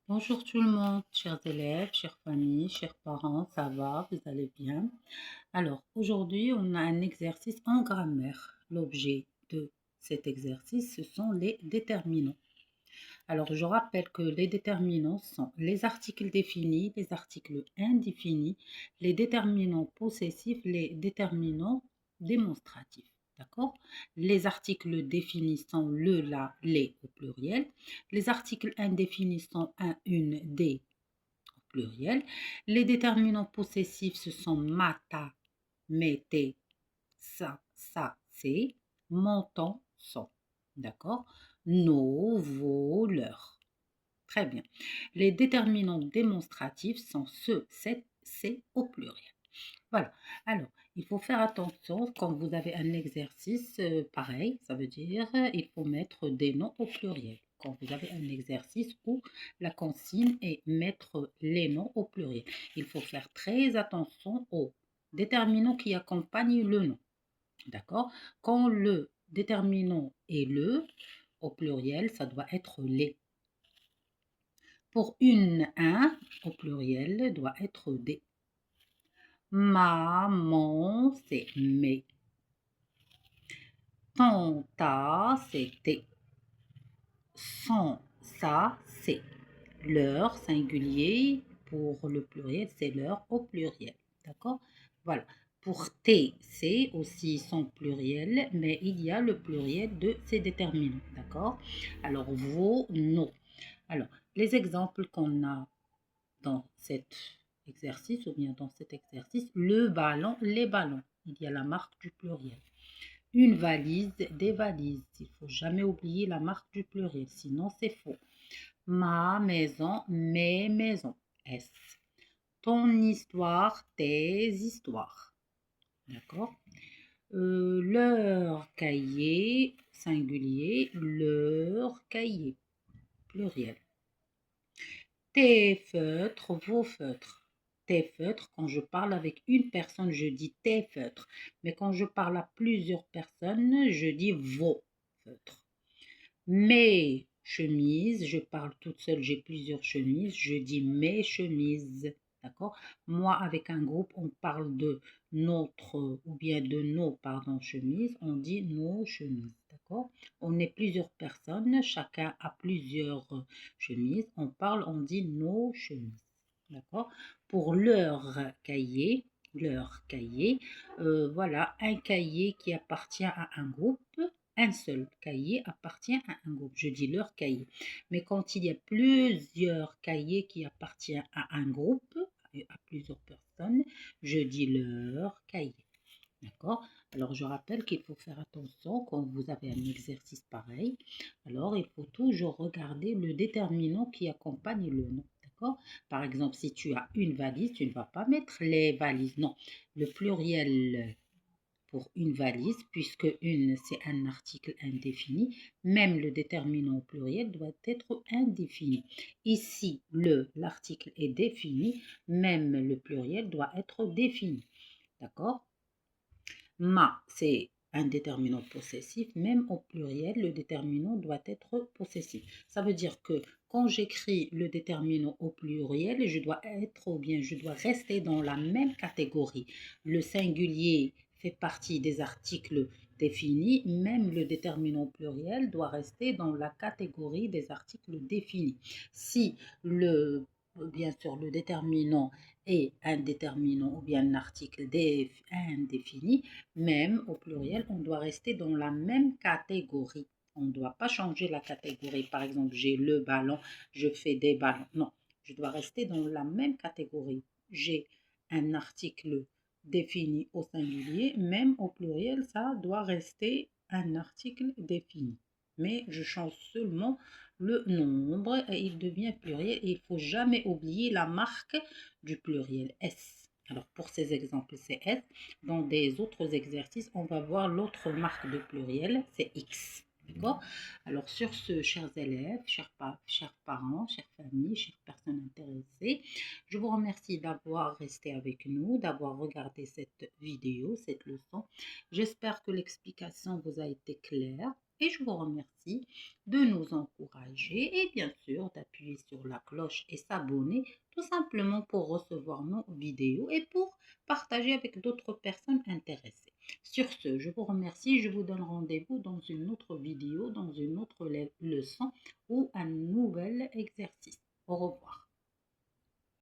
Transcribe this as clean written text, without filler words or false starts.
Bonjour tout le monde, chers élèves, chères familles, chers parents, ça va, vous allez bien? Alors, aujourd'hui, on a un exercice en grammaire. L'objet de cet exercice, ce sont les déterminants. Alors, je rappelle que les déterminants sont les articles définis, les articles indéfinis, les déterminants possessifs, les déterminants démonstratifs. D'accord? Les articles définis sont le, la, les au pluriel. Les articles indéfinis sont un, une, des au pluriel. Les déterminants possessifs, ce sont ma, ta, mes, tes, ça, c'est, mon, ton, son. D'accord? Nos, vos, leurs. Très bien. Les déterminants démonstratifs sont ce, cette, c'est au pluriel. Voilà. Alors, il faut faire attention quand vous avez un exercice pareil, ça veut dire il faut mettre des noms au pluriel. Quand vous avez un exercice où la consigne est mettre les noms au pluriel. Il faut faire très attention aux déterminants qui accompagnent le nom. D'accord? Quand le déterminant est le, au pluriel, ça doit être les. Pour une, un, au pluriel, doit être des. Ma, mon, c'est mes. Ton, ta, c'est tes. Son, ça, c'est. Leur, singulier, pour le pluriel, c'est leur au pluriel. D'accord? Voilà. Pour tes, c'est aussi son pluriel, mais il y a le pluriel de ces déterminants. D'accord? Alors, vos, nos. Alors, les exemples qu'on a dans cet exercice ou bien dans cet exercice, le ballon, les ballons. Il y a la marque du pluriel. Une valise, des valises. Il ne faut jamais oublier la marque du pluriel, sinon c'est faux. Ma maison, mes maisons. S. Ton histoire, tes histoires. D'accord? Leur cahier, singulier, leur cahier, pluriel. Tes feutres, vos feutres. Tes feutres, quand je parle avec une personne, je dis tes feutres. Mais quand je parle à plusieurs personnes, je dis vos feutres. Mes chemises, je parle toute seule, j'ai plusieurs chemises, je dis mes chemises. D'accord? Moi, avec un groupe, on parle de notre, ou bien de nos, pardon, chemises, on dit nos chemises. D'accord? On est plusieurs personnes, chacun a plusieurs chemises, on parle, on dit nos chemises. D'accord? Pour leur cahier, voilà, un cahier qui appartient à un groupe, un seul cahier appartient à un groupe. Je dis leur cahier. Mais quand il y a plusieurs cahiers qui appartiennent à un groupe, à plusieurs personnes, je dis leur cahier. D'accord? Alors, je rappelle qu'il faut faire attention quand vous avez un exercice pareil. Alors, il faut toujours regarder le déterminant qui accompagne le nom. D'accord? Par exemple, si tu as une valise, tu ne vas pas mettre les valises. Non, le pluriel pour une valise, puisque une, c'est un article indéfini, même le déterminant au pluriel doit être indéfini. Ici, l'article est défini, même le pluriel doit être défini. D'accord? Ma, c'est un déterminant possessif, même au pluriel, le déterminant doit être possessif. Ça veut dire que quand j'écris le déterminant au pluriel, je dois être ou bien je dois rester dans la même catégorie. Le singulier fait partie des articles définis, même le déterminant pluriel doit rester dans la catégorie des articles définis. Si bien sûr, le déterminant est un déterminant ou bien un article indéfini, même au pluriel, on doit rester dans la même catégorie. On ne doit pas changer la catégorie. Par exemple, j'ai le ballon, je fais des ballons. Non, je dois rester dans la même catégorie. J'ai un article défini au singulier, même au pluriel, ça doit rester un article défini. Mais je change seulement le nombre et il devient pluriel et il ne faut jamais oublier la marque du pluriel S. Alors pour ces exemples, c'est S. Dans des autres exercices, on va voir l'autre marque de pluriel, c'est X. D'accord? Alors sur ce, chers élèves, chers parents, chères familles, chères personnes intéressées, je vous remercie d'avoir resté avec nous, d'avoir regardé cette vidéo, cette leçon. J'espère que l'explication vous a été claire. Et je vous remercie de nous encourager et bien sûr d'appuyer sur la cloche et s'abonner tout simplement pour recevoir nos vidéos et pour partager avec d'autres personnes intéressées. Sur ce, je vous remercie. Je vous donne rendez-vous dans une autre vidéo, dans une autre leçon ou un nouvel exercice.